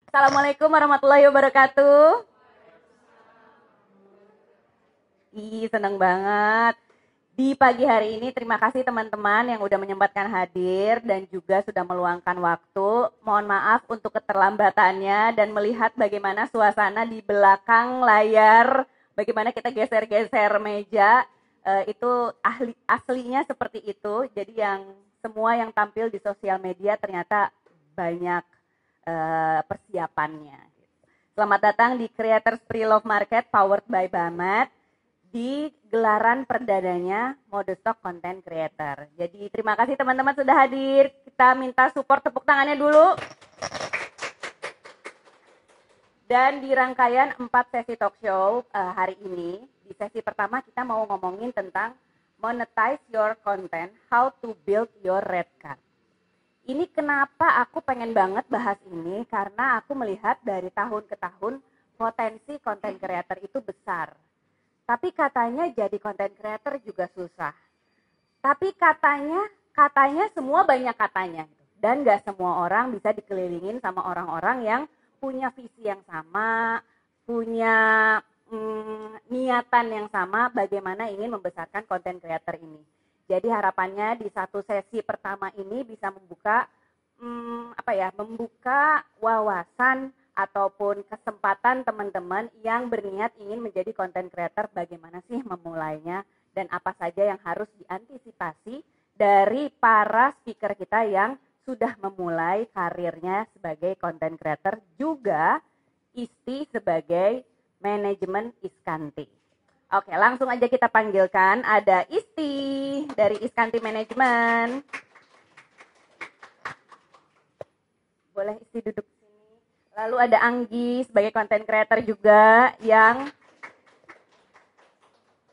Assalamualaikum warahmatullahi wabarakatuh. Seneng banget. Di pagi hari ini terima kasih teman-teman yang udah menyempatkan hadir dan juga sudah meluangkan waktu. Mohon maaf untuk keterlambatannya dan melihat bagaimana suasana di belakang layar, bagaimana kita geser-geser meja, itu aslinya seperti itu. Jadi semua yang tampil di sosial media ternyata banyak persiapannya. Selamat datang di Creators Pre-Love Market powered by Bamat di gelaran perdananya Modestock Content Creator. Jadi terima kasih teman-teman sudah hadir. Kita minta support tepuk tangannya dulu. Dan di rangkaian 4 sesi talk show hari ini, di sesi pertama kita mau ngomongin tentang monetize your content, how to build your red card. Ini kenapa aku pengen banget bahas ini, karena aku melihat dari tahun ke tahun potensi content creator itu besar. Tapi katanya jadi content creator juga susah. Tapi katanya semua banyak katanya. Dan gak semua orang bisa dikelilingin sama orang-orang yang punya visi yang sama, punya niatan yang sama bagaimana ingin membesarkan content creator ini. Jadi harapannya di satu sesi pertama ini bisa membuka membuka wawasan ataupun kesempatan teman-teman yang berniat ingin menjadi content creator, bagaimana sih memulainya dan apa saja yang harus diantisipasi dari para speaker kita yang sudah memulai karirnya sebagai content creator, juga Isti sebagai manajemen Iskanti. Oke, langsung aja kita panggilkan, ada Isti dari Iskanti Manajemen. Boleh Isti duduk. Lalu ada Anggi sebagai content creator juga yang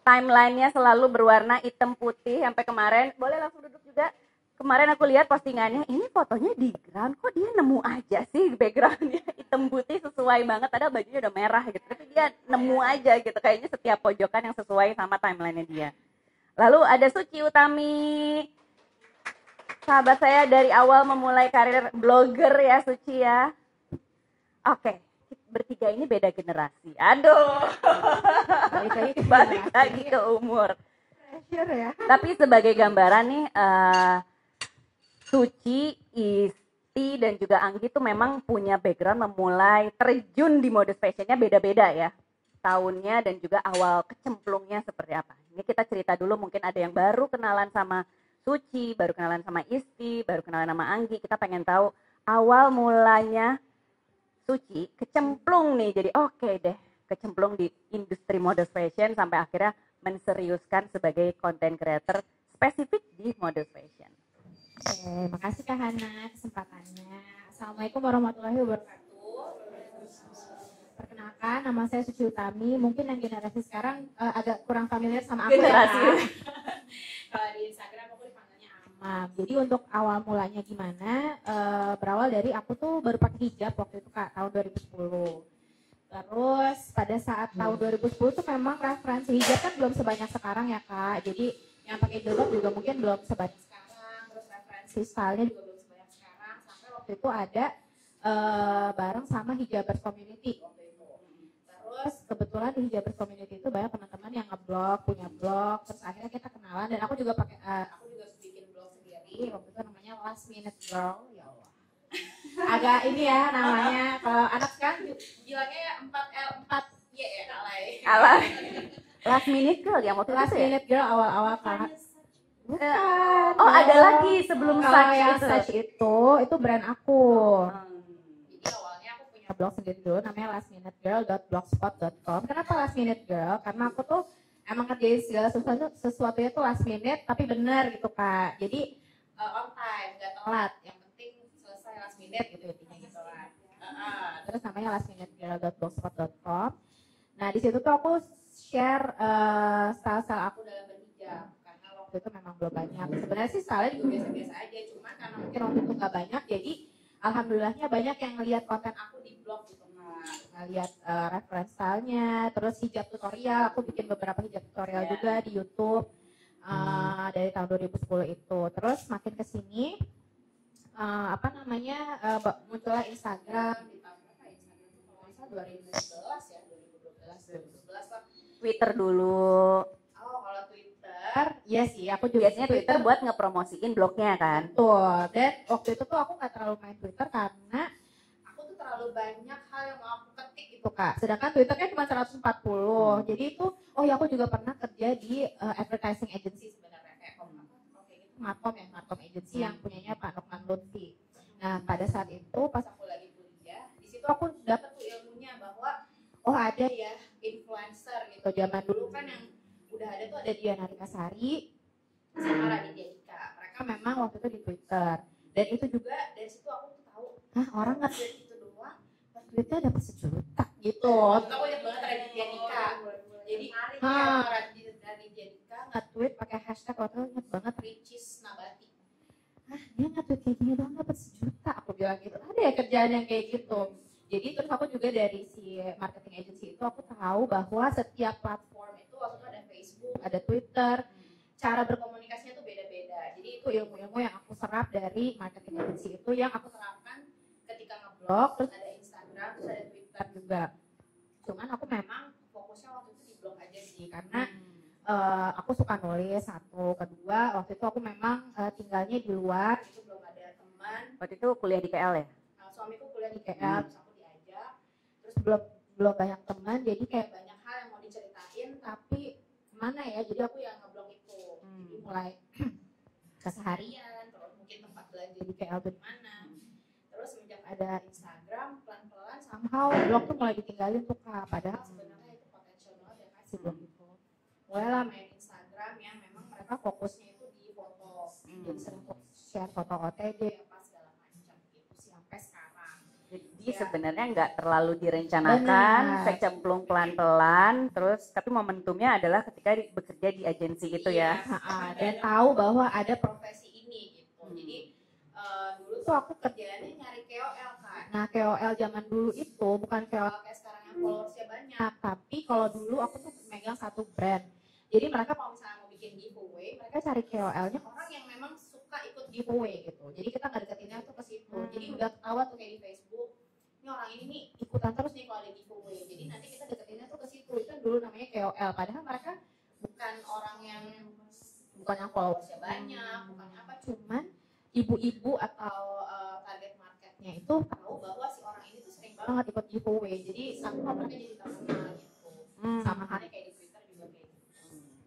timelinenya selalu berwarna hitam putih sampai kemarin. Boleh langsung duduk juga. Kemarin aku lihat postingannya, ini fotonya di ground, kok dia nemu aja sih backgroundnya hitam putih sesuai banget. Padahal bajunya udah merah gitu, tapi dia nemu aja gitu. Kayaknya setiap pojokan yang sesuai sama timelinenya dia. Lalu ada Suci Utami, sahabat saya dari awal memulai karir blogger ya Suci ya. Oke, bertiga ini beda generasi. Aduh, balik lagi ke umur. Pressure ya. Tapi sebagai gambaran nih, Suci, Isti, dan juga Anggi tuh memang punya background memulai terjun di mode fashionnya beda-beda ya. Tahunnya dan juga awal kecemplungnya seperti apa. Ini kita cerita dulu, mungkin ada yang baru kenalan sama Suci, baru kenalan sama Isti, baru kenalan sama Anggi. Kita pengen tahu awal mulanya Suci kecemplung nih, jadi oke deh kecemplung di industri mode fashion sampai akhirnya menseriuskan sebagai content creator spesifik di mode fashion. Oke, makasih Kak Hana kesempatannya. Assalamualaikum warahmatullahi wabarakatuh. Perkenalkan, nama saya Suci Utami. Mungkin yang generasi sekarang agak kurang familiar sama aku generasi. Ya. Kalau di Instagram aku dipanggilnya Amam. Jadi untuk awal mulanya gimana? Berawal dari aku tuh baru pakai hijab waktu itu Kak, tahun 2010. Terus pada saat tahun 2010 tuh memang referensi hijab kan belum sebanyak sekarang ya Kak. Jadi yang pakai jilbab juga mungkin belum sebanyak sekarang. Terus referensi stylenya juga belum sebanyak sekarang. Sampai waktu itu ada bareng sama Hijabers Community waktu itu. Terus kebetulan di Hijabers Community itu banyak teman-teman yang ngeblog, punya blog. Terus akhirnya kita kenalan dan aku juga bikin blog sendiri. Waktu itu namanya Last Minute Girl. Ya Allah. Agak ini ya namanya, kalau anak sekarang bilangnya 4L 4Y ya, alay. Last Minute Girl yang waktu Last itu ya? Minute Girl awal-awal Kak. Bukan. Oh ada lagi sebelum Such itu brand aku. Jadi awalnya aku punya blog sendiri dulu namanya lastminutegirl.blogspot.com. Kenapa Last Minute Girl? Karena aku tuh emang ngerjain segala sesuatu itu last minute tapi benar gitu Kak. Jadi on time, gak telat. Yang penting selesai last minute gitu intinya gitu lah. Terus namanya lastminutegirl.blogspot.com. Nah di situ tuh aku share style-style aku dalam berhijab. Waktu itu memang belum banyak. Sebenarnya sih style juga biasa-biasa aja, cuman karena mungkin waktu itu nggak banyak, jadi alhamdulillahnya banyak yang ngelihat konten aku di blog gitu Kak. Ngelihat reference stylenya, terus hijab tutorial, aku bikin beberapa hijab tutorial juga di YouTube dari tahun 2010 itu. Terus makin kesini muncullah Instagram di tahun berapa ya? 2011 ya, 2012 lah. Twitter dulu. Oh, kalau Twitter, iya sih, aku juga Biasanya Twitter buat ngepromosiin blognya kan. Tuh, dan waktu itu tuh aku nggak terlalu main Twitter karena aku tuh terlalu banyak hal yang mau aku ketik gitu Kak. Sedangkan Twitter kan cuma 140. Jadi itu, oh ya aku juga pernah kerja di advertising agency sebenarnya kayak Markom Agency yang punyanya Pak Nokman Lutfi. Nah pada saat itu pas aku lagi kuliah, di situ aku dapat tuh ilmunya bahwa oh ada ya influencer gitu. Zaman dulu kan yang udah ada tuh ada Diana Rikasari sama Raditya Dika. Mereka memang waktu itu di Twitter. Dan itu juga dari situ aku tuh tahu, orang nge-tweet itu doang, tweetnya dapat 1 juta gitu. Aku ingat banget Raditya Dika. Jadi Raditya Dika nge-tweet pakai hashtag waktu itu ingat banget Ricis Nabati. Dia nge-tweet kayak gini doang dapat 1 juta. Aku bilang gitu. Ada ya kerjaan yang kayak gitu. Jadi terus aku juga dari si marketing agency itu aku tahu bahwa setiap platform itu waktu itu ada Facebook, ada Twitter, cara berkomunikasinya tuh beda-beda. Jadi itu ilmu-ilmu yang aku serap dari marketing agency itu yang aku terapkan ketika ngeblog, terus ada Instagram, terus ada Twitter juga. Cuman aku memang fokusnya waktu itu di blog aja sih karena aku suka nulis satu, kedua waktu itu aku memang tinggalnya di luar, itu belum ada teman. Waktu itu kuliah di KL ya? Suamiku kuliah di KL, terus aku diajak, terus belum banyak teman, jadi kayak banyak hal yang mau diceritain, tapi kemana ya? Jadi aku yang ngeblog itu, jadi mulai keseharian, terus mungkin tempat belanja di KL itu di mana. Terus semenjak ada Instagram, pelan-pelan somehow blog tuh mulai ditinggalin tuh Kak, padahal sebenarnya itu potensial banget ya Kak si blog itu. Mulailah main Instagram yang memang mereka fokusnya itu di foto, jadi sering share foto OTD apa segala macam gitu sih sampai sekarang. Jadi sebenarnya nggak terlalu direncanakan, kecemplung pelan-pelan, terus tapi momentumnya adalah ketika bekerja di agensi itu ya. Dan tahu bahwa ada profesi ini gitu. Jadi dulu tuh aku kerjaannya nyari KOL kan. Nah KOL zaman dulu itu bukan KOL kayak sekarang yang followersnya banyak, tapi kalau dulu aku tuh megang satu brand. Jadi mereka kalau misalnya mau bikin giveaway, mereka cari KOL-nya orang yang memang suka ikut giveaway gitu. Jadi kita nggak deketinnya tuh ke situ. Jadi udah ketawa tuh kayak di Facebook. Ini orang ini nih ikutan terus nih kalau ada giveaway. Jadi nanti kita deketinnya tuh ke situ. Itu dulu namanya KOL. Padahal mereka bukan orang yang followersnya banyak, bukan apa. Cuman ibu-ibu atau target marketnya itu tahu bahwa si orang ini tuh sering banget ikut giveaway. Jadi sama mereka jadi terkenal gitu. Sama halnya kayak di Twitter juga kayak gitu.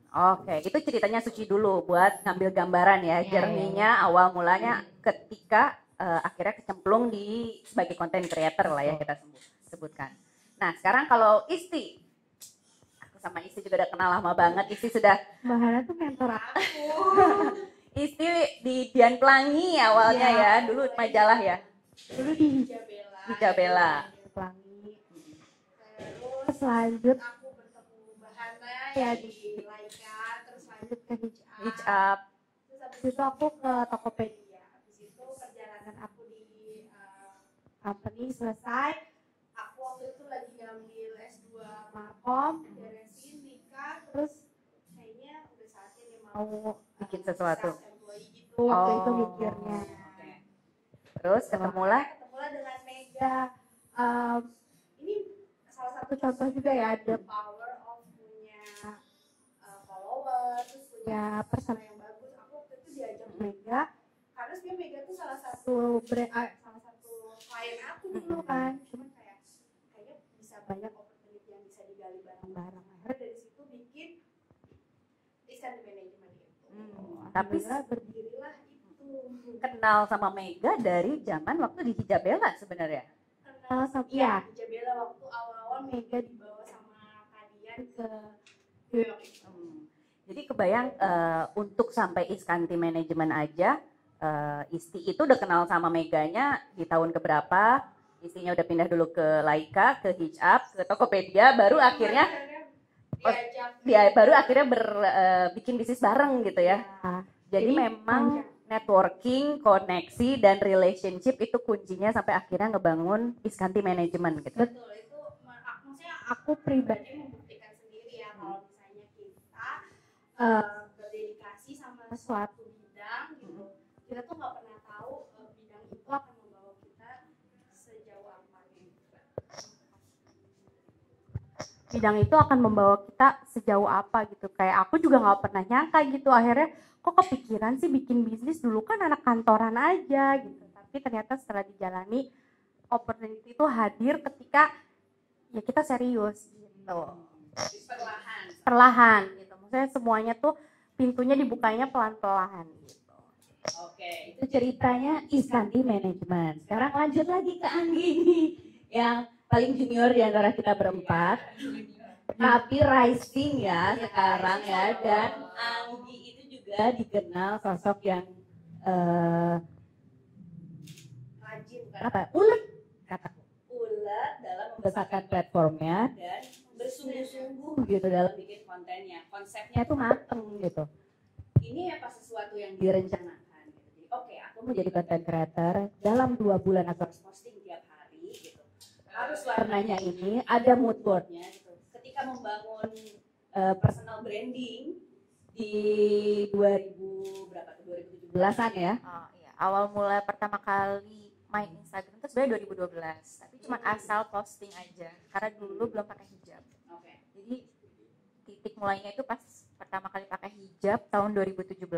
Oke, itu ceritanya Suci dulu buat ngambil gambaran ya, journey-nya awal mulanya ketika akhirnya kecemplung di sebagai content creator lah ya kita sebutkan. Nah sekarang kalau Isti, aku sama Isti juga udah kenal lama banget. Isti sudah Bahana tuh mentor aku. Isti di Dian Pelangi awalnya ya, dulu majalah ya. Dulu di Hijabella. Pelangi. Terus lanjut aku bertemu Bahana ya di Laika, terus lanjut ke Hitch Up. Terus habis itu aku ke Tokopedia. Habis itu perjalanan aku di company selesai. Aku waktu itu lagi ngambil S2 Markom, beresin nikah, terus kayaknya udah saatnya nih mau bikin sesuatu. Gitu, waktu itu mikirnya. Terus ketemulah dengan Mega. Ini salah satu contoh juga ya, the power of punya follower, terus punya persona yang bagus. Aku waktu itu diajak Mega karena sebenarnya Mega tuh salah satu klien aku dulu kan. Cuman kayaknya bisa banyak opportunity yang bisa digali bareng-bareng. Akhirnya dari situ bikin discount management itu. Tapi berdirilah itu. Kenal sama Mega dari zaman waktu di Hijabella sebenarnya. Kenal sama Hijabella waktu awal-awal Mega dibawa sama kalian ke New York. Jadi kebayang untuk sampai Iskanti Manajemen aja, Isti itu udah kenal sama Meganya di tahun keberapa? Istinya udah pindah dulu ke Laika, ke Hitch Up, ke Tokopedia, baru akhirnya bikin bisnis bareng gitu ya. Jadi memang networking, koneksi, dan relationship itu kuncinya sampai akhirnya ngebangun Iskanti Manajemen gitu. Betul, itu maksudnya aku pribadi membuktikan sendiri ya kalau misalnya kita berdedikasi sama suatu bidang gitu, kita tuh nggak pernah tahu bidang itu akan membawa kita sejauh apa gitu. bidang itu akan membawa kita sejauh apa gitu. Kayak aku juga nggak pernah nyangka gitu, akhirnya kok kepikiran sih bikin bisnis, dulu kan anak kantoran aja gitu. Tapi ternyata setelah dijalani, opportunity itu hadir ketika ya kita serius gitu. Perlahan gitu. Maksudnya semuanya tuh pintunya dibukanya pelan-pelan gitu. Oke, itu ceritanya Isanti Management. Sekarang lanjut lagi ke Anggi nih, yang paling junior di antara kita berempat. Tapi rising ya sekarang ya, dan Anggi itu juga dikenal sosok yang rajin, ulet kataku. Ulet dalam membesarkan platformnya dan bersungguh-sungguh gitu dalam bikin kontennya. Konsepnya tuh mateng gitu. Ini apa sesuatu yang direncanakan gitu. Jadi oke, aku mau jadi content creator, dalam 2 bulan aku harus posting tiap hari gitu. Harus warnanya ini, ada mood boardnya gitu. Ketika membangun personal branding di 2017-an ya. Oh, iya. Awal mulai pertama kali main Instagram itu sebenarnya 2012, tapi cuma asal posting aja karena dulu belum pakai hijab. Oke. Jadi titik mulainya itu pas pertama kali pakai hijab tahun 2017,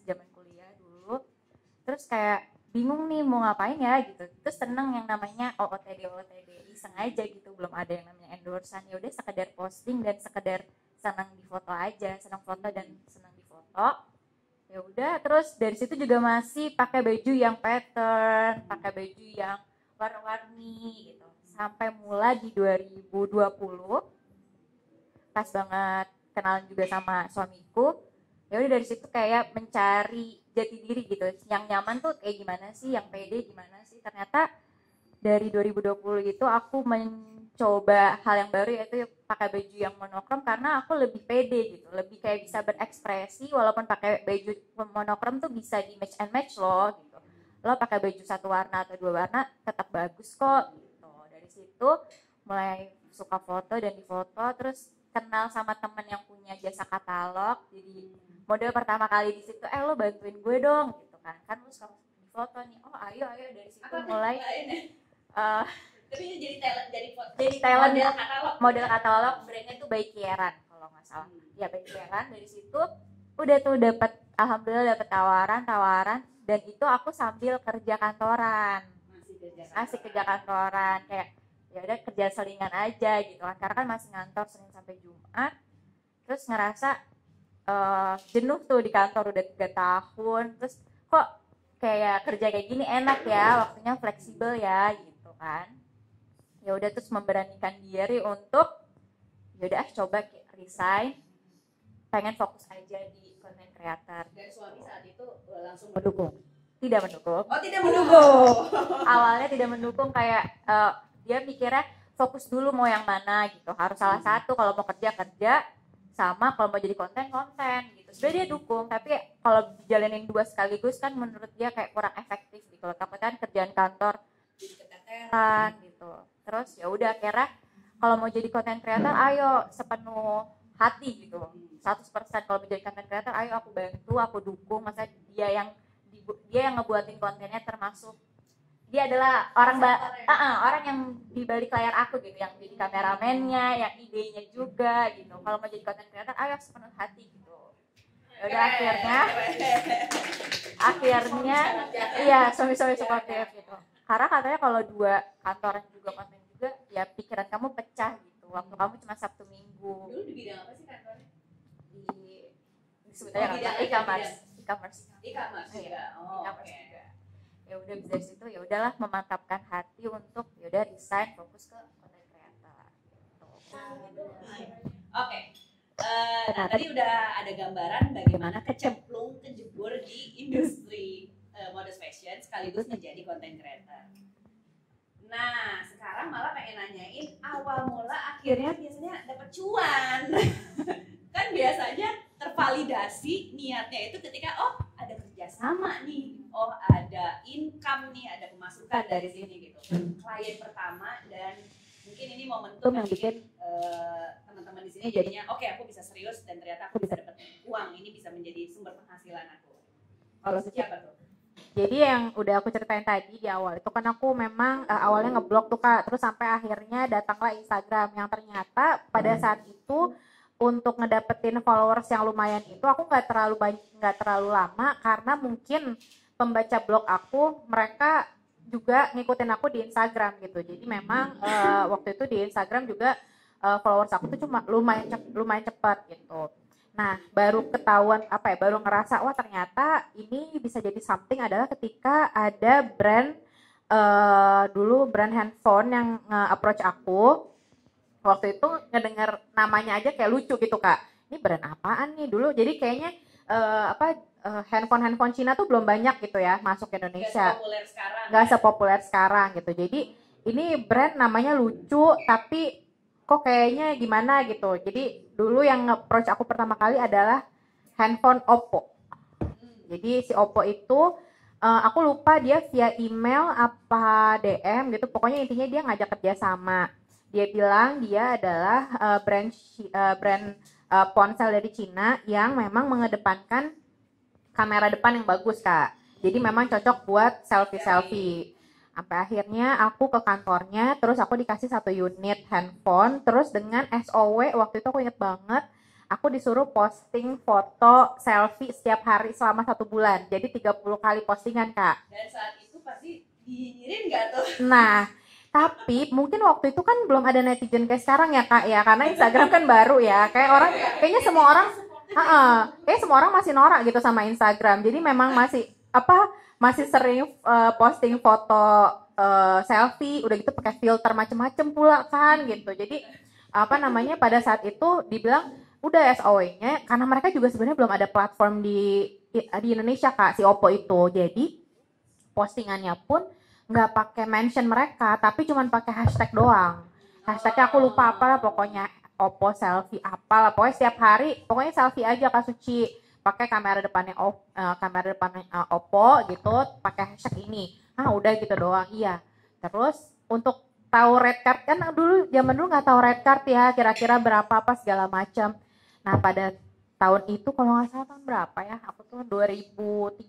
zaman kuliah dulu. Terus kayak bingung nih mau ngapain ya gitu. Terus seneng yang namanya OOTD, iseng aja gitu, belum ada yang namanya endorsean. Ya udah sekedar posting dan sekedar senang difoto aja, senang foto dan senang difoto. Ya udah, terus dari situ juga masih pakai baju yang pattern, pakai baju yang warna-warni gitu. Sampai mulai di 2020, pas banget kenalan juga sama suamiku. Ya udah dari situ kayak mencari jati diri gitu. Yang nyaman tuh kayak gimana sih, yang pede gimana sih. Ternyata dari 2020 itu aku mencoba hal yang baru, yaitu pakai baju yang monokrom karena aku lebih pede gitu, lebih kayak bisa berekspresi walaupun pakai baju monokrom tuh bisa di match and match loh gitu. Lo pakai baju satu warna atau 2 warna tetap bagus kok gitu. Dari situ mulai suka foto dan difoto, terus kenal sama temen yang punya jasa katalog. Jadi model pertama kali di situ, lo bantuin gue dong gitu kan lu suka foto nih, oh ayo dari situ mulai Tapi ini jadi talent, jadi talent model katalog. katalog brandnya tuh By Kieran kalau nggak salah. Ya By Kieran. Dari situ udah tuh dapat, alhamdulillah dapat tawaran dan itu aku sambil kerja kantoran. Masih kerja kantoran kayak ya udah kerja selingan aja gitu kan, karena kan masih ngantor Senin sampai Jumat. Terus ngerasa jenuh tuh di kantor udah 3 tahun, terus kok kayak kerja kayak gini enak ya, waktunya fleksibel ya gitu kan. Ya udah, terus memberanikan diri untuk ya udah coba resign, pengen fokus aja di content creator. Dan suami saat itu langsung mendukung? Tidak mendukung. Oh, tidak mendukung. Awalnya tidak mendukung, kayak dia mikirnya fokus dulu mau yang mana gitu, harus salah satu, kalau mau kerja sama kalau mau jadi konten gitu. Sebenarnya dia dukung, tapi kalau dijalanin 2 sekaligus kan menurut dia kayak kurang efektif gitu. Takutnya kan kerjaan kantor jadi keteteran gitu. Terus ya udah akhirnya kalau mau jadi content creator ayo sepenuh hati gitu, 100% kalau menjadi content creator ayo aku bantu, aku dukung. Masa dia yang ngebuatin kontennya, termasuk dia adalah orang yang di balik layar aku gitu, yang jadi kameramennya, yang idenya juga gitu. Kalau mau jadi content creator ayo sepenuh hati gitu. Ya udah akhirnya iya suami-suami suportif gitu. Karena katanya kalau 2 kantoran juga konten juga ya pikiran kamu pecah gitu. Waktu kamu cuma Sabtu Minggu. Dulu di bidang apa sih kantornya? Disebutnya e-commerce. Juga. Oh, oke. Ya udah dari situ ya udahlah memantapkan hati untuk ya udah resign, fokus ke content creator. Oke. Nah, tadi udah ada gambaran bagaimana kejebur di industri mode fashion sekaligus menjadi content creator. Nah, sekarang malah pengen nanyain awal mula akhirnya biasanya dapat cuan. Kan biasanya tervalidasi niatnya itu ketika ada kerjasama nih, ada income nih, ada pemasukan dari sini gitu. Klien pertama, dan mungkin ini momentum yang bikin teman-teman di sini jadinya oke, aku bisa serius dan ternyata aku bisa dapat uang, ini bisa menjadi sumber penghasilan aku. Kalau siapa tuh? Jadi yang udah aku ceritain tadi di awal itu kan aku memang awalnya ngeblok tuh Kak, terus sampai akhirnya datanglah Instagram yang ternyata pada saat itu untuk ngedapetin followers yang lumayan itu aku nggak terlalu lama karena mungkin pembaca blog aku mereka juga ngikutin aku di Instagram gitu. Jadi memang waktu itu di Instagram juga followers aku tuh cuma lumayan cepat gitu. Nah, baru ketahuan baru ngerasa wah ternyata ini bisa jadi something adalah ketika ada brand dulu brand handphone yang nge-approach aku. Waktu itu ngedengar namanya aja kayak lucu gitu Kak. Ini brand apaan nih dulu? Jadi kayaknya handphone Cina tuh belum banyak gitu ya masuk ke Indonesia. Nggak sepopuler sekarang gitu. Jadi ini brand namanya lucu tapi kok kayaknya gimana gitu. Jadi dulu yang nge-approach aku pertama kali adalah handphone Oppo. Jadi si Oppo itu aku lupa dia via email apa DM gitu. Pokoknya intinya dia ngajak kerja sama. Dia bilang dia adalah brand ponsel dari Cina yang memang mengedepankan kamera depan yang bagus Kak. Jadi memang cocok buat selfie. Sampai akhirnya aku ke kantornya, terus aku dikasih 1 unit handphone, terus dengan SOW waktu itu aku inget banget, aku disuruh posting foto selfie setiap hari selama 1 bulan. Jadi 30 kali postingan Kak. Dan saat itu pasti dinyinyirin nggak tuh? Nah, tapi mungkin waktu itu kan belum ada netizen kayak sekarang ya Kak ya, karena Instagram kan baru ya. Kayaknya semua orang masih norak gitu sama Instagram. Jadi memang masih sering posting foto selfie, udah gitu pakai filter macem-macem pula kan gitu. Jadi pada saat itu dibilang udah SOW-nya karena mereka juga sebenarnya belum ada platform di Indonesia Kak si Oppo itu. Jadi postingannya pun nggak pakai mention mereka, tapi cuman pakai hashtag doang. Hashtagnya aku lupa apalah pokoknya Oppo selfie apalah. Pokoknya setiap hari pokoknya selfie aja Kak Suci. Pakai kamera depannya Oppo gitu, pakai hashtag ini. Udah gitu doang. Iya. Terus untuk tahu red card kan zaman dulu nggak tahu red card ya, kira-kira berapa apa segala macam. Nah, pada tahun itu kalau nggak salah tahun berapa ya? Aku tuh 2012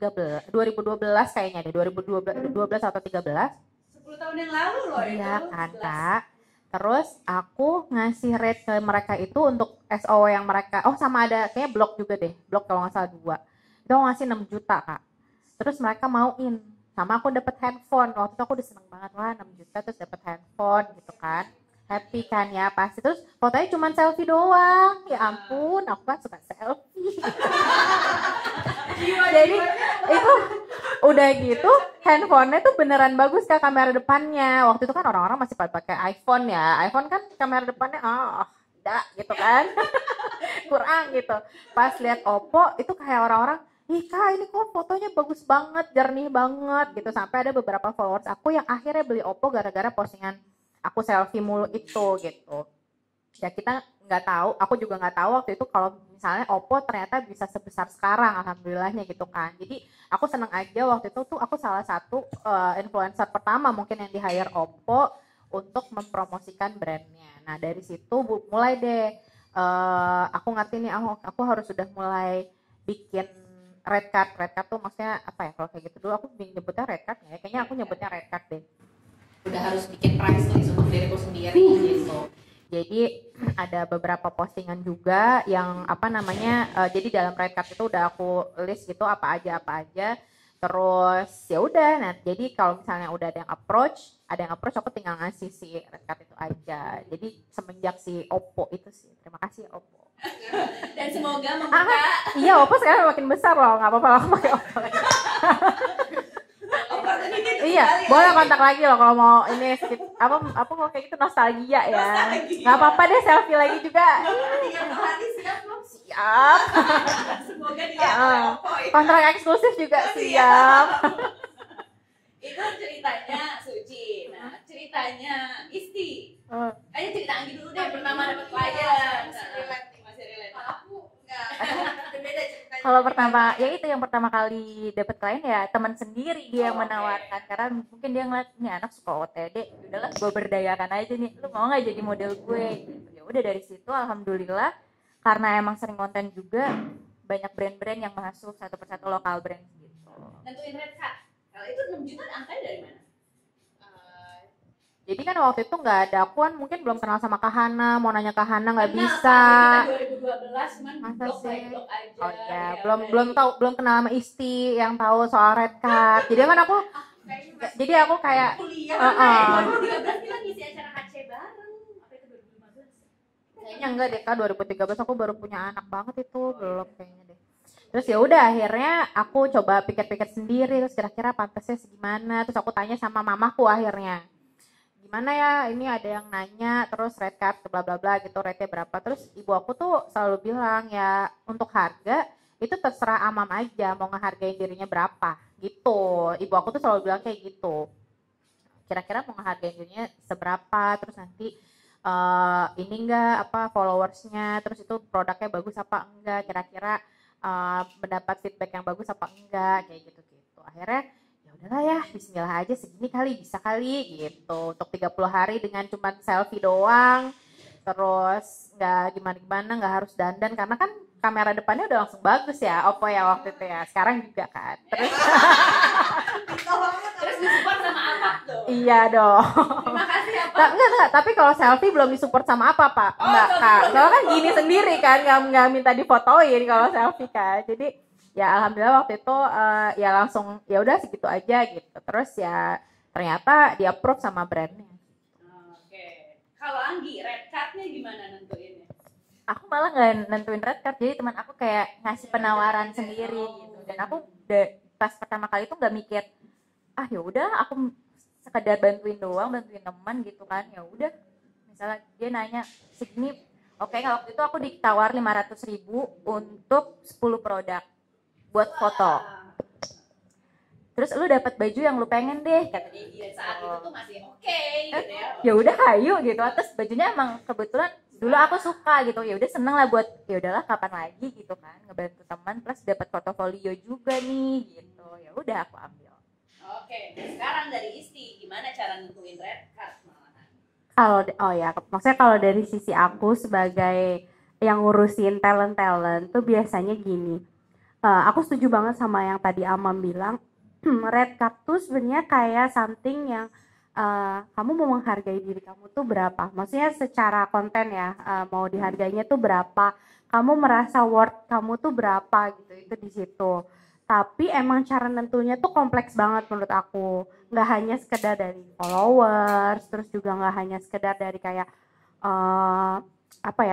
kayaknya deh, 2012 atau 13. 10 tahun yang lalu loh itu. Iya kan, Kak. Terus aku ngasih rate ke mereka itu untuk SOW yang mereka, sama ada kayaknya blog juga deh, blog kalau nggak salah 2. Itu aku ngasih 6 juta Kak. Terus mereka mauin, sama aku dapet handphone. Waktu itu aku udah seneng banget lah 6 juta terus dapet handphone gitu kan. Happy kan ya pasti. Terus fotonya cuma selfie doang. Ya ampun, aku kan suka selfie. Jadi itu udah gitu handphonenya tuh beneran bagus Kak kamera depannya. Waktu itu kan orang-orang masih pakai iPhone ya. iPhone kan kamera depannya tidak gitu kan. Kurang gitu. Pas lihat Oppo itu kayak orang-orang, "Ih Kak, ini kok fotonya bagus banget, jernih banget." gitu. Sampai ada beberapa followers aku yang akhirnya beli Oppo gara-gara postingan aku selfie mulu itu gitu. Ya kita nggak tahu, aku juga nggak tahu waktu itu kalau misalnya Oppo ternyata bisa sebesar sekarang, alhamdulillahnya gitu kan. Jadi aku seneng aja waktu itu tuh aku salah satu influencer pertama mungkin yang di-hire Oppo untuk mempromosikan brandnya. Nah dari situ mulai deh aku ngerti nih aku harus sudah mulai bikin red card tuh maksudnya apa ya kalau kayak gitu dulu aku nyebutnya red card ya, kayaknya aku nyebutnya red card deh. Udah harus bikin price list untuk diriku sendiri gitu. Jadi ada beberapa postingan juga yang jadi dalam red card itu udah aku list gitu apa aja. Terus ya udah, nah jadi kalau misalnya udah ada yang approach aku tinggal ngasih si red card itu aja. Jadi semenjak si Oppo itu sih, terima kasih Oppo. Dan semoga membuka. Iya Oppo sekarang makin besar loh, nggak apa-apa lah aku pakai Oppo lagi. Iya, boleh kontak lagi loh kalau mau ini apa kalau kayak gitu nostalgia ya. Nggak apa-apa deh selfie lagi juga. Siap. Semoga dia kontrak eksklusif juga siap. Itu ceritanya Suci. Nah, ceritanya Isti. Ayo cerita Anggi dulu deh pertama dapat klien. Masih relate. Aku enggak. Beda ceritanya. Kalau yang pertama kali dapat klien ya teman sendiri dia yang menawarkan karena mungkin dia ngeliat nih anak suka OTD, udahlah gue berdayakan aja nih, lu mau nggak jadi model gue? Ya udah dari situ alhamdulillah karena emang sering konten juga banyak brand-brand yang masuk satu persatu lokal brand gitu. Nentuin red card. Kalau itu 6 juta angkanya dari mana? Jadi kan waktu itu nggak ada, aku kan mungkin belum kenal sama Kak Hana, mau nanya Kak Hana nggak Kenal, bisa. Kita 2012 cuman Masa blok sih? by blok aja. Oh iya, ya, belum tahu, belum kenal sama Isti yang tahu soal red card. Jadi kan aku, jadi aku kayak, kuliah. 2013 kita ngisi acara HC bareng. Apa itu 2015? kayaknya enggak deh Kak, 2013 aku baru punya anak banget itu, belum kayaknya deh. Terus ya udah akhirnya aku coba pikir-pikir sendiri, terus kira-kira pantasnya segimana. Terus aku tanya sama mamaku akhirnya, gimana ya, ini ada yang nanya terus red card bla bla bla gitu, rate-nya berapa. Terus ibu aku tuh selalu bilang ya untuk harga itu terserah Amam aja mau ngehargain dirinya berapa gitu. Ibu aku tuh selalu bilang kayak gitu, kira-kira mau ngehargain dirinya seberapa, terus nanti ini enggak apa followersnya, terus itu produknya bagus apa enggak, kira-kira mendapat feedback yang bagus apa enggak, kayak gitu-gitu. Akhirnya ya udahlah ya, bismillah aja, segini kali bisa kali gitu. Untuk 30 hari dengan cuma selfie doang, terus nggak gimana-gimana, nggak harus dandan karena kan kamera depannya udah langsung bagus ya, Oppo ya waktu itu ya, sekarang juga kan. Terus disupport sama apa tuh? Iya dong. Terima kasih apa? Enggak, tapi kalau selfie belum disupport sama apa Pak? Enggak Kak, soalnya kan gini sendiri kan, nggak minta difotoin kalau selfie kan. Jadi ya alhamdulillah waktu itu ya langsung ya udah segitu aja gitu. Terus ya ternyata di approve sama brandnya. Oke. Kalau Anggi, red card-nya gimana nentuinnya? Aku malah nggak nentuin red card, jadi teman aku kayak ngasih penawaran sendiri gitu. Dan aku pas pertama kali itu nggak mikir, ah ya udah aku sekedar bantuin doang, bantuin teman gitu kan, ya udah. Misalnya dia nanya segini, oke, waktu itu aku ditawar 500.000 untuk 10 produk buat foto. Terus lu dapat baju yang lu pengen deh, kata dia. Iya, saat itu tuh masih oke gitu ya. Ya udah ayo gitu. Terus bajunya emang kebetulan dulu aku suka gitu. Ya udah seneng lah buat ya udahlah kapan lagi gitu kan, ngebantu teman plus dapat portofolio juga nih gitu. Ya udah aku ambil. Oke, sekarang dari Isti, gimana cara nentuin red card malahan? Kalau maksudnya kalau dari sisi aku sebagai yang ngurusin talent tuh biasanya gini. Aku setuju banget sama yang tadi Amam bilang. Red card tuh sebenarnya kayak something yang kamu mau menghargai diri kamu tuh berapa. Maksudnya secara konten ya, mau dihargainya tuh berapa. Kamu merasa worth kamu tuh berapa gitu, itu di situ. Tapi emang cara nentunya tuh kompleks banget menurut aku. Nggak hanya sekedar dari followers, terus juga nggak hanya sekedar dari kayak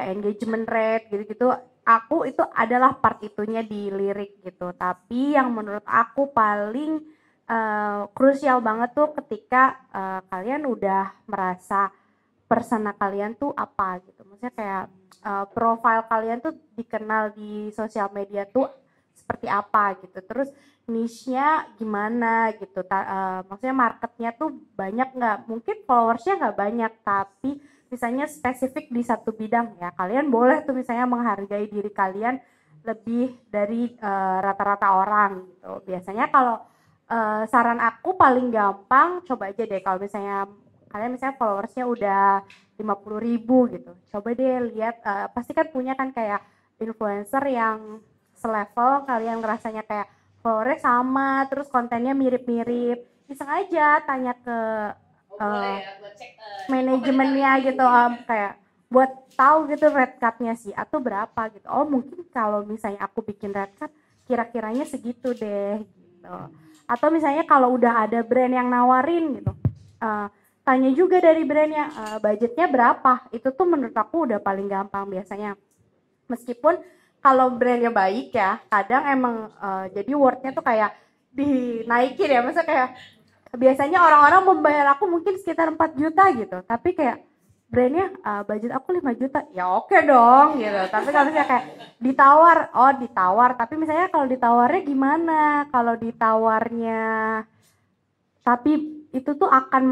engagement rate gitu-gitu. Aku itu adalah part itunya di lirik gitu. Tapi yang menurut aku paling krusial banget tuh ketika kalian udah merasa persona kalian tuh apa gitu. Maksudnya kayak profile kalian tuh dikenal di sosial media tuh seperti apa gitu. Terus niche-nya gimana gitu. Maksudnya marketnya tuh banyak nggak? Mungkin followersnya nggak banyak, tapi misalnya spesifik di satu bidang ya. Kalian boleh tuh misalnya menghargai diri kalian lebih dari rata-rata orang gitu. Biasanya kalau saran aku paling gampang, coba aja deh kalau misalnya kalian misalnya followersnya udah 50.000 gitu. Coba deh lihat, pasti kan punya kan kayak influencer yang selevel, kalian ngerasanya kayak followernya sama, terus kontennya mirip-mirip. Iseng aja tanya ke buat cek manajemennya gitu, kayak buat tahu gitu red card-nya sih atau berapa gitu. Oh mungkin kalau misalnya aku bikin red card kira-kiranya segitu deh gitu. Atau misalnya kalau udah ada brand yang nawarin gitu, tanya juga dari brandnya budgetnya berapa. Itu tuh menurut aku udah paling gampang biasanya. Meskipun kalau brandnya baik ya, kadang emang jadi wordnya tuh kayak dinaikin ya, maksudnya kayak biasanya orang-orang membayar aku mungkin sekitar 4 juta gitu, tapi kayak brandnya budget aku 5 juta, ya oke dong gitu. Tapi kalau misalnya kayak ditawar, tapi misalnya kalau ditawarnya gimana, kalau ditawarnya tapi itu tuh akan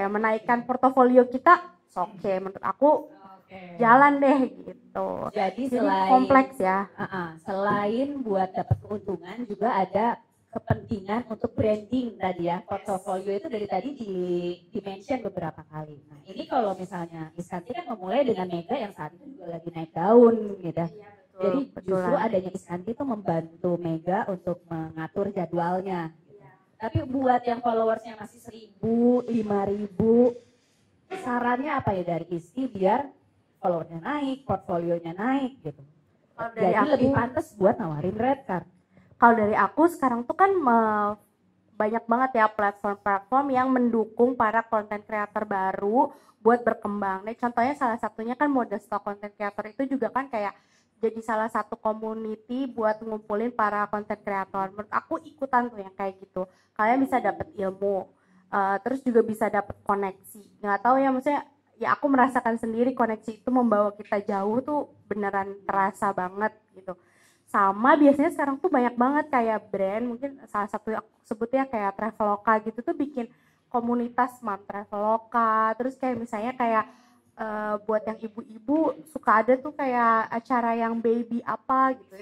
menaikkan portofolio kita, oke menurut aku jalan deh gitu. Jadi kompleks ya. Selain buat dapat keuntungan juga ada kepentingan untuk branding tadi ya. Portofolio itu dari tadi di-mention beberapa kali. Nah ini kalau misalnya Iskanti kan memulai dengan Mega yang saat itu juga lagi naik daun gitu. Jadi justru adanya Iskanti itu membantu Mega untuk mengatur jadwalnya. Tapi buat yang followersnya masih 1.000, 5.000, sarannya apa ya dari Isti biar followernya naik, portfolionya naik gitu. dari Jadi aku- lebih pantas buat nawarin red card. Kalau dari aku sekarang tuh kan banyak banget ya platform-platform yang mendukung para content creator baru buat berkembang. Nah, contohnya salah satunya kan Modestock Content Creator itu juga kan kayak jadi salah satu community buat ngumpulin para content creator. Menurut aku ikutan tuh yang kayak gitu. Kalian bisa dapet ilmu, terus juga bisa dapet koneksi. Nggak tahu ya, maksudnya ya aku merasakan sendiri koneksi itu membawa kita jauh tuh beneran terasa banget gitu. Sama biasanya sekarang tuh banyak banget kayak brand, mungkin salah satu yang aku sebutnya kayak Traveloka gitu tuh bikin komunitas Mom Traveloka, terus kayak misalnya kayak buat yang ibu-ibu suka ada tuh kayak acara yang baby apa gitu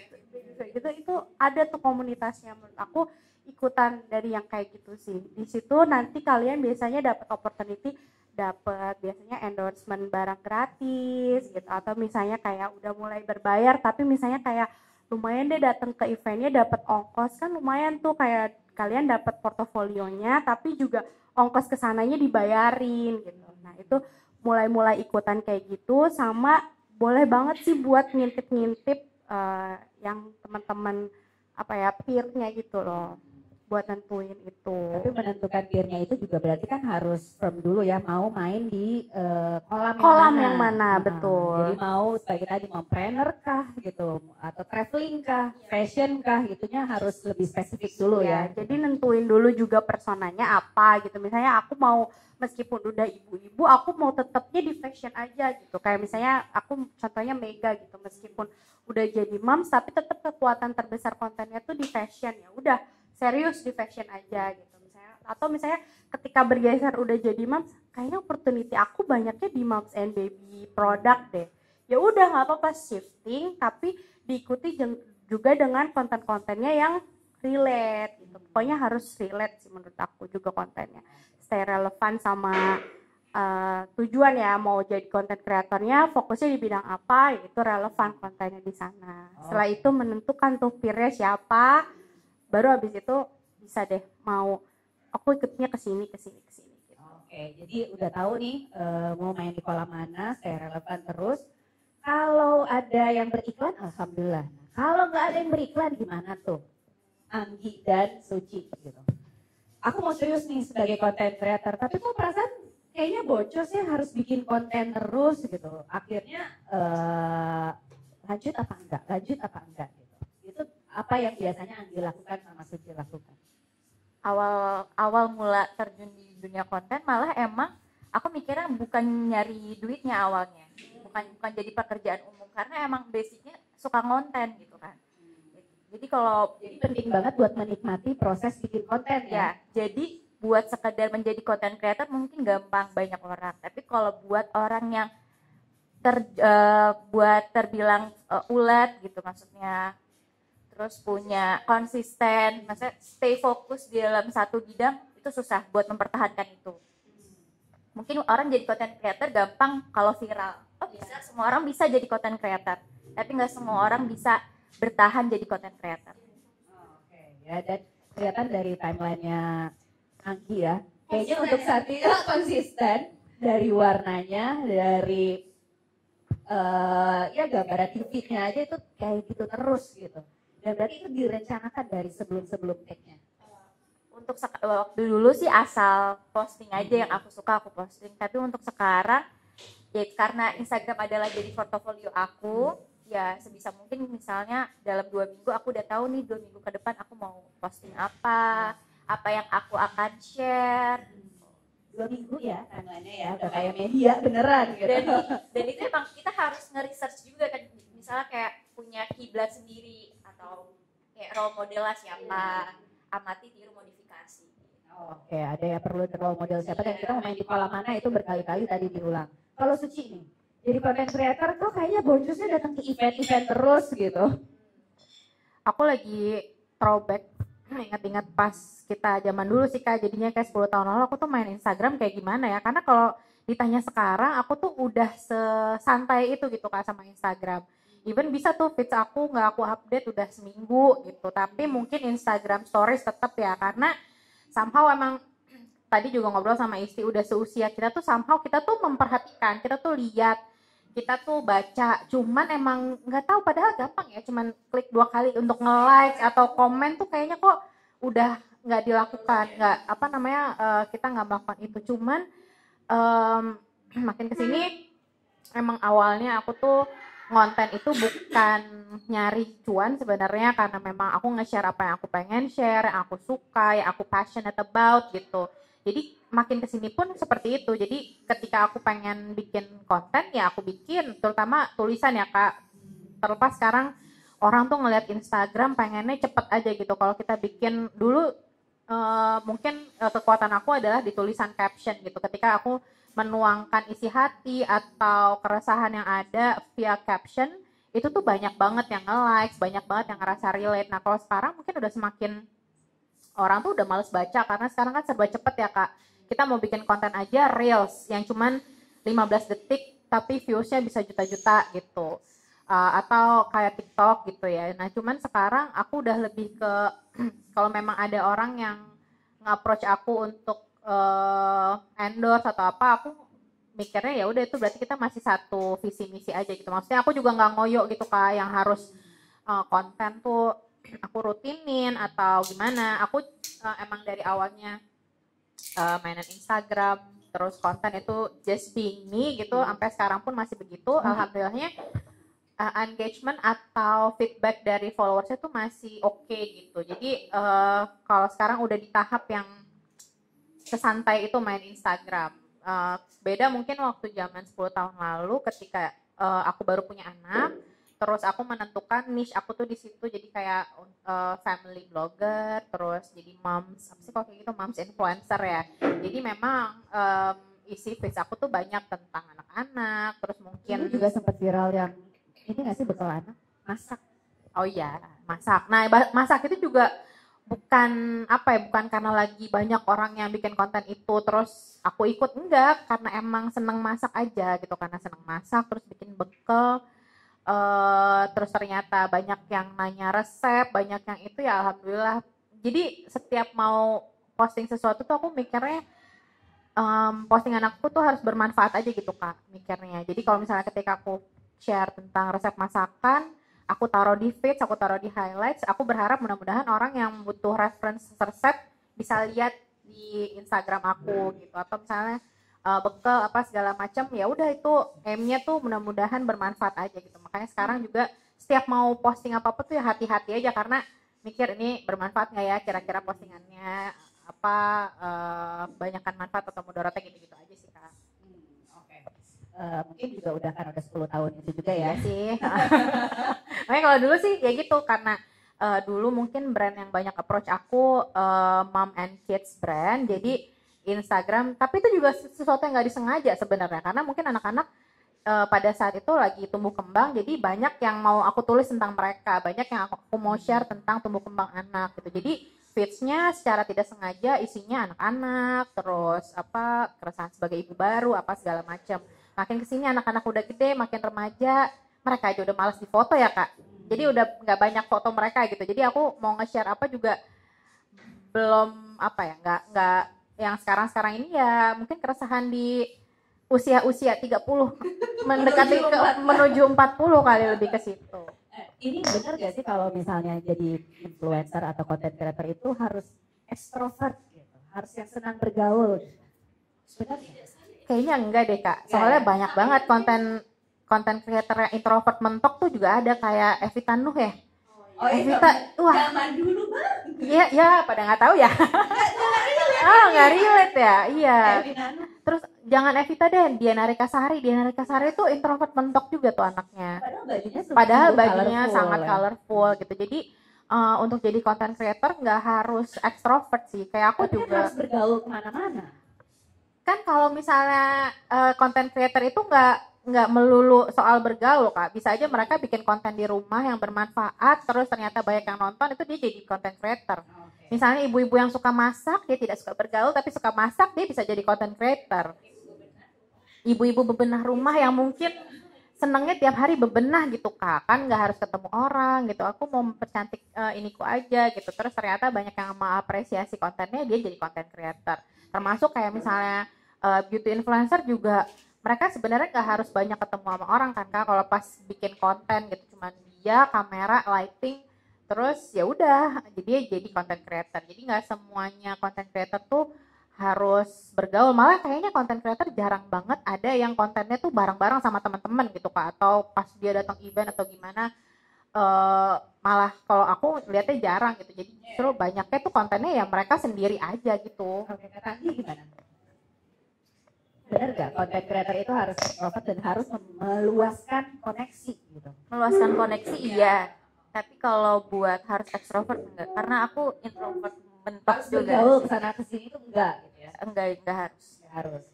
itu ada tuh komunitasnya. Menurut aku ikutan dari yang kayak gitu sih. Di situ nanti kalian biasanya dapat opportunity, dapat biasanya endorsement barang gratis gitu, atau misalnya kayak udah mulai berbayar tapi misalnya kayak lumayan deh datang ke eventnya dapat ongkos, kan lumayan tuh kayak kalian dapat portofolionya tapi juga ongkos kesananya dibayarin gitu. Nah itu mulai ikutan kayak gitu. Sama boleh banget sih buat ngintip-ngintip yang teman-teman apa ya peer-nya gitu loh buat nentuin itu. Tapi menentukan peer-nya itu juga berarti kan harus firm dulu ya, mau main di kolam yang mana, Nah, betul. Jadi mau sebagai tadi mau planner kah gitu, atau traveling kah, fashion kah, gitunya harus lebih spesifik dulu ya. Jadi nentuin dulu juga personanya apa gitu. Misalnya aku mau meskipun udah ibu-ibu, aku mau tetapnya di fashion aja gitu. Kayak misalnya aku contohnya Mega gitu, meskipun udah jadi moms tapi tetap kekuatan terbesar kontennya tuh di fashion, ya udah serius di fashion aja gitu misalnya. Atau misalnya ketika bergeser udah jadi moms, kayaknya opportunity aku banyaknya di moms and baby product deh. Ya udah nggak apa-apa shifting, tapi diikuti juga dengan konten-kontennya yang relate gitu. Pokoknya harus relate sih menurut aku juga kontennya. Stay relevan sama tujuan ya, mau jadi konten kreatornya fokusnya di bidang apa, itu relevan kontennya di sana. Setelah itu menentukan tuh peernya siapa, baru habis itu bisa deh mau aku ikutnya ke sini gitu. Oke, jadi udah tahu nih mau main di kolam mana, saya relevan terus. Kalau ada yang beriklan, alhamdulillah. Kalau nggak ada yang beriklan, gimana tuh? Anggi dan Suci gitu. Aku mau serius nih sebagai content creator, tapi kok perasaan kayaknya bocor sih harus bikin konten terus gitu. Akhirnya lanjut apa enggak gitu. Itu apa yang biasanya Anggi lakukan sama Suci lakukan? Awal mula terjun di dunia konten malah emang aku mikirnya bukan nyari duitnya awalnya, bukan jadi pekerjaan umum, karena emang basicnya suka konten gitu kan. Jadi penting banget buat menikmati proses bikin konten ya. Jadi buat sekedar menjadi content creator mungkin gampang banyak orang, tapi kalau buat orang yang terbilang ulet gitu, maksudnya terus punya konsisten, maksudnya stay fokus di dalam satu bidang, itu susah buat mempertahankan itu. Mungkin orang jadi content creator gampang kalau viral, bisa, semua orang bisa jadi content creator, tapi nggak semua orang bisa bertahan jadi content creator. Oke, ya, dan kelihatan dari timelinenya Anggi ya, kayaknya untuk saat ini konsisten dari warnanya, dari ya gambaran TV-nya aja itu kayak gitu terus gitu. Dan berarti itu direncanakan dari sebelum take-nya. Untuk waktu dulu sih asal posting aja yang aku suka aku posting, tapi untuk sekarang ya karena Instagram adalah jadi portofolio aku, ya sebisa mungkin misalnya dalam 2 minggu aku udah tahu nih 2 minggu ke depan aku mau posting apa yang aku akan share. 2 minggu ya timeline-nya ya, udah kayak media beneran gitu. Dan itu emang kita harus nge-research juga kan, misalnya kayak punya kiblat sendiri atau kayak role model lah siapa, amati tiru modifikasi. Oke, ada ya perlu role model siapa, dan kita mau main di kolam mana itu berkali-kali tadi diulang. Kalau Suci nih, jadi content creator kok kayaknya boncosnya datang ke event-event terus gitu. Aku lagi throwback, ingat-ingat pas kita zaman dulu sih Kak, jadinya kayak 10 tahun lalu aku tuh main Instagram kayak gimana ya, karena kalau ditanya sekarang aku tuh udah sesantai itu gitu Kak sama Instagram. Even bisa tuh feeds aku nggak aku update udah seminggu gitu, tapi mungkin Instagram stories tetap ya, karena somehow emang tadi juga ngobrol sama istri, udah seusia kita tuh somehow kita tuh memperhatikan, kita tuh lihat, kita tuh baca, cuman emang nggak tahu, padahal gampang ya, cuman klik 2 kali untuk nge-like atau komen tuh kayaknya kok udah nggak dilakukan, nggak apa namanya, kita nggak melakukan itu. Cuman makin kesini emang awalnya aku tuh konten itu bukan nyari cuan sebenarnya, karena memang aku nge-share apa yang aku pengen share, yang aku suka, yang aku passionate about gitu. Jadi makin kesini pun seperti itu. Jadi ketika aku pengen bikin konten ya aku bikin, terutama tulisan ya Kak. Terlepas sekarang orang tuh ngeliat Instagram pengennya cepet aja gitu. Kalau kita bikin dulu mungkin kekuatan aku adalah di tulisan caption gitu. Ketika aku menuangkan isi hati atau keresahan yang ada via caption, itu tuh banyak banget yang nge-like, banyak banget yang ngerasa relate. Nah kalau sekarang mungkin udah semakin orang tuh udah males baca, karena sekarang kan serba cepet ya Kak. Kita mau bikin konten aja reels yang cuman 15 detik tapi viewsnya bisa juta-juta gitu. Atau kayak TikTok gitu ya. Nah cuman sekarang aku udah lebih ke kalau memang ada orang yang nge-approach aku untuk endorse atau apa, aku mikirnya ya udah itu berarti kita masih satu visi misi aja gitu. Maksudnya aku juga nggak ngoyo gitu Kak, yang harus konten tuh aku rutinin atau gimana. Aku emang dari awalnya mainan Instagram, terus konten itu just being me gitu, sampai sekarang pun masih begitu. Alhamdulillahnya engagement atau feedback dari followersnya tuh masih oke gitu. Jadi kalau sekarang udah di tahap yang sesantai itu main Instagram. Beda mungkin waktu zaman 10 tahun lalu ketika aku baru punya anak, terus aku menentukan niche aku tuh di situ, jadi kayak family blogger, terus jadi moms, apa sih kalau kayak gitu, moms influencer ya. Jadi memang isi feeds aku tuh banyak tentang anak-anak, terus mungkin juga sempat viral yang ini nggak sih bekal anak masak. Oh iya, masak. Nah, masak itu juga bukan apa ya, bukan karena lagi banyak orang yang bikin konten itu terus aku ikut, enggak, karena emang seneng masak aja gitu, karena seneng masak terus bikin bekal. Terus ternyata banyak yang nanya resep, banyak yang itu ya alhamdulillah. Jadi setiap mau posting sesuatu tuh aku mikirnya postingan aku tuh harus bermanfaat aja gitu Kak, mikirnya. Jadi kalau misalnya ketika aku share tentang resep masakan, aku taruh di feeds, aku taruh di highlights, aku berharap mudah-mudahan orang yang butuh reference resep bisa lihat di Instagram aku gitu. Atau misalnya bekal apa segala macam, ya udah itu aim-nya tuh mudah-mudahan bermanfaat aja gitu. Makanya sekarang juga setiap mau posting apa-apa tuh ya hati-hati aja, karena mikir ini bermanfaat nggak ya kira-kira postingannya, apa banyakkan manfaat atau mudaratnya gitu-gitu aja sih Kak. Mungkin juga udah 10 tahun itu juga ya sih. Makanya kalau dulu sih ya gitu, karena dulu mungkin brand yang banyak approach aku mom and kids brand, jadi Instagram, tapi itu juga sesuatu yang nggak disengaja sebenarnya, karena mungkin anak-anak pada saat itu lagi tumbuh kembang, jadi banyak yang mau aku tulis tentang mereka, banyak yang aku mau share tentang tumbuh kembang anak gitu. Jadi feeds-nya secara tidak sengaja isinya anak-anak, terus apa keresahan sebagai ibu baru, apa segala macam. Makin kesini anak-anak udah gede, makin remaja, mereka aja udah malas difoto ya Kak. Jadi udah nggak banyak foto mereka gitu. Jadi aku mau nge-share apa juga belum apa ya, nggak yang sekarang ini ya mungkin keresahan di usia 30 mendekati menuju 40 kali lebih ke situ. Ini benar gak sih kalau misalnya jadi influencer atau content creator itu harus ekstrovert gitu, harus yang senang bergaul? Sebenarnya kayaknya enggak deh Kak, soalnya banyak banget konten creator yang introvert mentok tuh juga ada, kayak Evita Nuh ya. Oh, Evita, wah. Zaman dulu banget. Iya, ya pada nggak tahu ya. Nggak relate ya, iya. Terus jangan Evita deh, Diana Rikasari itu introvert mentok juga tuh anaknya. Padahal bajunya sangat colorful gitu. Jadi untuk jadi content creator nggak harus ekstrovert sih. Kayak aku tapi juga harus bergaul kemana-mana. Kan kalau misalnya content creator itu nggak melulu soal bergaul Kak. Bisa aja mereka bikin konten di rumah yang bermanfaat, terus ternyata banyak yang nonton, itu dia jadi content creator. Misalnya ibu-ibu yang suka masak, dia tidak suka bergaul tapi suka masak, dia bisa jadi content creator. Ibu-ibu bebenah rumah yang mungkin senengnya tiap hari bebenah gitu Kak, kan nggak harus ketemu orang gitu, aku mau mempercantik iniku aja gitu, terus ternyata banyak yang mengapresiasi kontennya, dia jadi content creator. Termasuk kayak misalnya beauty influencer juga, mereka sebenarnya nggak harus banyak ketemu sama orang kan Kak, kalau pas bikin konten gitu, cuman dia, kamera, lighting, terus ya udah, jadi content creator. Jadi nggak semuanya content creator tuh harus bergaul, malah kayaknya content creator jarang banget ada yang kontennya tuh bareng-bareng sama teman-teman gitu Kak, atau pas dia datang event atau gimana, malah kalau aku lihatnya jarang gitu, jadi justru banyaknya tuh kontennya ya mereka sendiri aja gitu. Oke, Kak Tanggi gimana? Benar nggak content creator itu harus extrovert dan harus meluaskan koneksi gitu? Meluaskan koneksi iya, tapi kalau buat harus ekstrovert enggak, karena aku introvert mentok Harus juga. bergaul kesana kesini itu enggak gitu ya? Enggak harus. Nggak harus.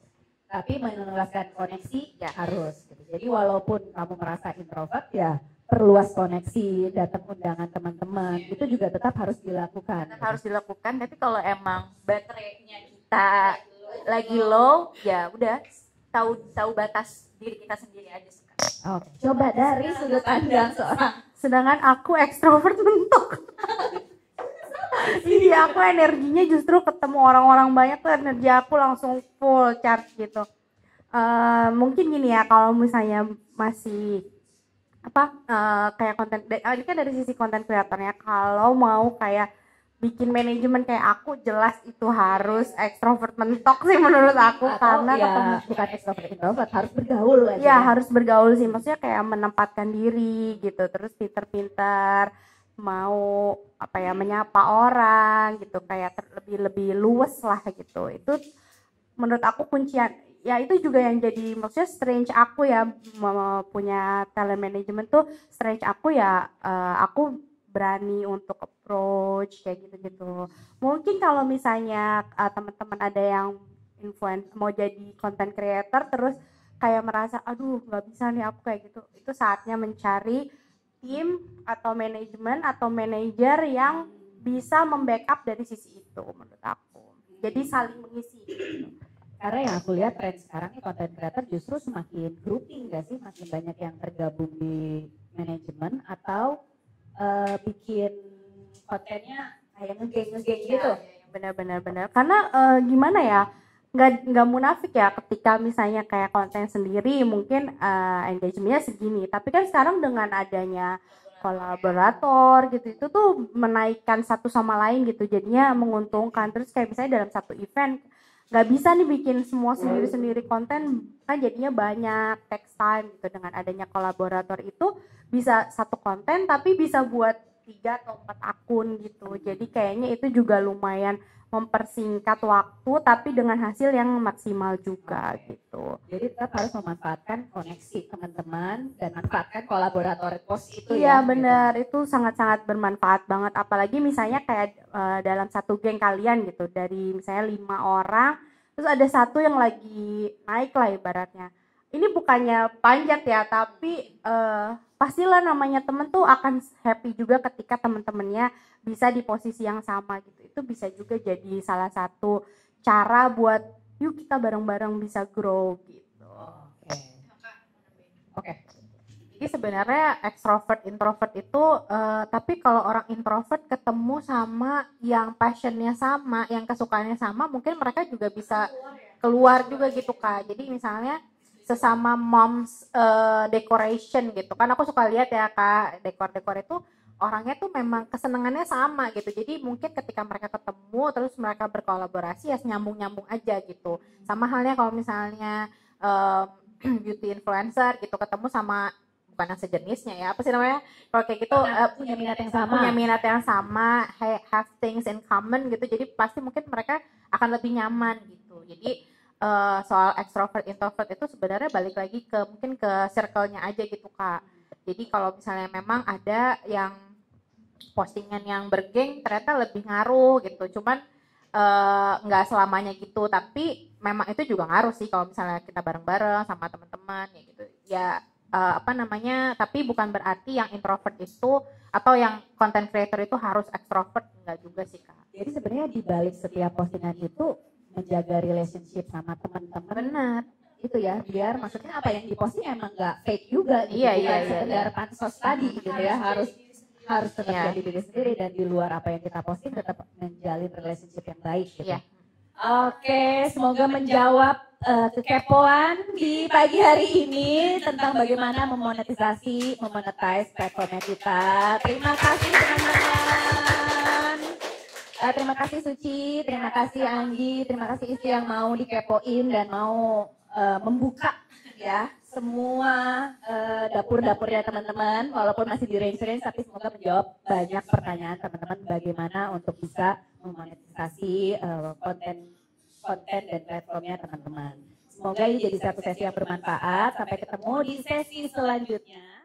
Tapi meluaskan koneksi ya harus. Gitu. Jadi walaupun kamu merasa introvert ya perluas koneksi, datang undangan teman-teman, itu juga tetap harus dilakukan. Tetap harus dilakukan, tapi kalau emang baterainya kita lagi low, ya udah tahu batas diri kita sendiri aja sih. Oke. Coba dari sudut pandang seorang. Sedangkan aku ekstrovert mentok. Jadi aku energinya justru ketemu orang-orang banyak tuh energi aku langsung full charge gitu. Mungkin gini ya, kalau misalnya masih kayak konten, ini kan dari sisi konten kreatornya, kalau mau kayak bikin manajemen kayak aku, jelas itu harus ekstrovert mentok sih menurut aku. Atau karena ya, ketemu, bukan extrovert introvert, harus bergaul aja. ya harus bergaul sih, maksudnya kayak menempatkan diri gitu, terus pinter-pinter mau menyapa orang gitu, kayak lebih luwes lah gitu. Itu menurut aku kuncian. Ya itu juga yang jadi maksudnya strange aku ya, punya talent management tuh strange aku ya, aku berani untuk approach kayak gitu-gitu. Mungkin kalau misalnya teman-teman ada yang influence mau jadi content creator terus kayak merasa aduh nggak bisa nih aku kayak gitu, itu saatnya mencari tim atau manajemen atau manajer yang bisa membackup dari sisi itu menurut aku. Jadi saling mengisi gitu. Karena yang aku lihat tren sekarang nih content creator justru semakin grouping gak sih, makin banyak yang tergabung di manajemen atau bikin kontennya kayak ngegeng gitu. Benar. Karena gimana ya, nggak munafik ya, ketika misalnya kayak konten sendiri mungkin engagementnya segini, tapi kan sekarang dengan adanya kolaborator gitu, itu tuh menaikkan satu sama lain gitu, jadinya menguntungkan. Terus kayak misalnya dalam satu event nggak bisa nih bikin semua sendiri konten, kan jadinya banyak, takes time gitu. Dengan adanya kolaborator itu bisa satu konten tapi bisa buat 3 atau 4 akun gitu, jadi kayaknya itu juga lumayan mempersingkat waktu tapi dengan hasil yang maksimal juga gitu. Jadi tetap harus memanfaatkan koneksi teman-teman dan manfaatkan kolaborator post itu. Iya ya, benar, gitu. itu sangat-sangat bermanfaat banget, apalagi misalnya kayak dalam satu geng kalian gitu, dari misalnya 5 orang terus ada satu yang lagi naik lah ibaratnya. Ini bukannya panjat ya, tapi pastilah namanya temen tuh akan happy juga ketika temen-temennya bisa di posisi yang sama gitu. Itu bisa juga jadi salah satu cara buat yuk kita bareng-bareng bisa grow gitu. Oke. Jadi sebenarnya extrovert introvert itu tapi kalau orang introvert ketemu sama yang passionnya sama, yang kesukaannya sama, mungkin mereka juga bisa keluar juga gitu Kak. Jadi misalnya sesama moms decoration gitu kan, aku suka lihat ya Kak, dekor itu orangnya tuh memang kesenangannya sama gitu. Jadi mungkin ketika mereka ketemu terus mereka berkolaborasi ya nyambung aja gitu. Sama halnya kalau misalnya beauty influencer gitu ketemu sama, bukan yang sejenisnya ya, apa sih namanya, kalau kayak gitu Punya minat yang sama, have things in common gitu, jadi pasti mungkin mereka akan lebih nyaman gitu. Jadi soal extrovert introvert itu sebenarnya balik lagi ke mungkin ke circle-nya aja gitu Kak. Jadi kalau misalnya memang ada yang postingan yang bergeng ternyata lebih ngaruh gitu, cuman nggak selamanya gitu, tapi memang itu juga ngaruh sih kalau misalnya kita bareng-bareng sama teman-teman ya gitu ya. Tapi bukan berarti yang introvert itu atau yang content creator itu harus extrovert, enggak juga sih Kak. Jadi sebenarnya di balik setiap postingan itu menjaga relationship sama teman-teman Benar. itu ya, biar maksudnya apa yang diposting emang nggak fake juga gitu, bukan sekedar pansos tadi gitu ya, harus tetap jadi diri sendiri dan di luar apa yang kita posting tetap menjalin relationship yang baik gitu. Oke, semoga menjawab kekepoan di pagi hari ini tentang bagaimana memonetize platformnya kita. Terima kasih teman-teman. Terima kasih Suci, terima kasih Anggi, terima kasih Isti yang mau dikepoin dan mau membuka ya semua dapur-dapurnya teman-teman, walaupun masih di range tapi semoga menjawab banyak pertanyaan teman-teman bagaimana untuk bisa memonetisasi konten dan platformnya teman-teman. Semoga ini jadi satu sesi yang bermanfaat. Sampai ketemu di sesi selanjutnya.